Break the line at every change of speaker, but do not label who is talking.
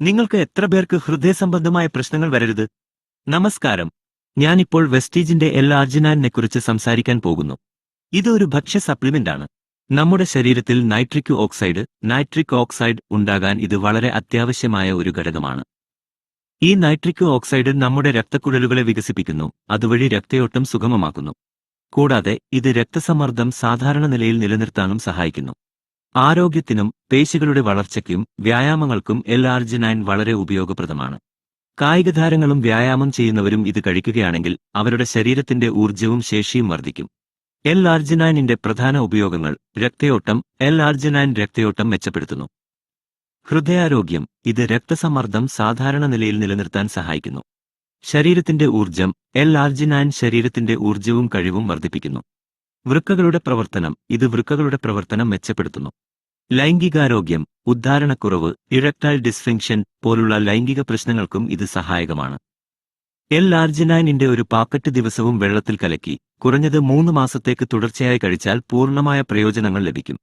നിങ്ങൾക്ക് എത്ര പേർക്ക് ഹൃദയസംബന്ധമായ പ്രശ്നങ്ങൾ വരരുത്? നമസ്കാരം. ഞാനിപ്പോൾ വെസ്റ്റീജിന്റെ L-ആർജിനൈനെക്കുറിച്ച് സംസാരിക്കാൻ പോകുന്നു. ഇത് ഒരു ഭക്ഷ്യ സപ്ലിമെന്റാണ്. നമ്മുടെ ശരീരത്തിൽ നൈട്രിക് ഓക്സൈഡ് ഉണ്ടാകാൻ ഇത് വളരെ അത്യാവശ്യമായ ഒരു ഘടകമാണ്. ഈ നൈട്രിക് ഓക്സൈഡ് നമ്മുടെ രക്തക്കുഴലുകളെ വികസിപ്പിക്കുന്നു, അതുവഴി രക്തയോട്ടം സുഗമമാക്കുന്നു. കൂടാതെ ഇത് രക്തസമ്മർദ്ദം സാധാരണ നിലയിൽ നിലനിർത്താനും സഹായിക്കുന്നു. ആരോഗ്യത്തിനും പേശികളുടെ വളർച്ചയ്ക്കും വ്യായാമങ്ങൾക്കും L-ആർജിനൈൻ വളരെ ഉപയോഗപ്രദമാണ്. കായികതാരങ്ങളും വ്യായാമം ചെയ്യുന്നവരും ഇത് കഴിക്കുകയാണെങ്കിൽ അവരുടെ ശരീരത്തിന്റെ ഊർജ്ജവും ശേഷിയും വർദ്ധിക്കും. L-ആർജിനൈനിന്റെ പ്രധാന ഉപയോഗങ്ങൾ: രക്തയോട്ടം. L-ആർജിനൈൻ രക്തയോട്ടം മെച്ചപ്പെടുത്തുന്നു. ഹൃദയാരോഗ്യം. ഇത് രക്തസമ്മർദ്ദം സാധാരണ നിലയിൽ നിലനിർത്താൻ സഹായിക്കുന്നു. ശരീരത്തിന്റെ ഊർജ്ജം. L-ആർജിനൈൻ ശരീരത്തിന്റെ ഊർജ്ജവും കഴിവും വർദ്ധിപ്പിക്കുന്നു. വൃക്കകളുടെ പ്രവർത്തനം. ഇത് വൃക്കകളുടെ പ്രവർത്തനം മെച്ചപ്പെടുത്തുന്നു. ലൈംഗികാരോഗ്യം. ഉദ്ധാരണക്കുറവ്, ഇറക്ടൈൽ ഡിസ്ഫങ്ഷൻ പോലുള്ള ലൈംഗിക പ്രശ്നങ്ങൾക്കും ഇത് സഹായകമാണ്. L-ആർജിനൈനിന്റെ ഒരു പാക്കറ്റ് ദിവസവും വെള്ളത്തിൽ കലക്കി കുറഞ്ഞത് 3 മാസത്തേക്ക് തുടർച്ചയായി കഴിച്ചാൽ പൂർണ്ണമായ പ്രയോജനങ്ങൾ ലഭിക്കും.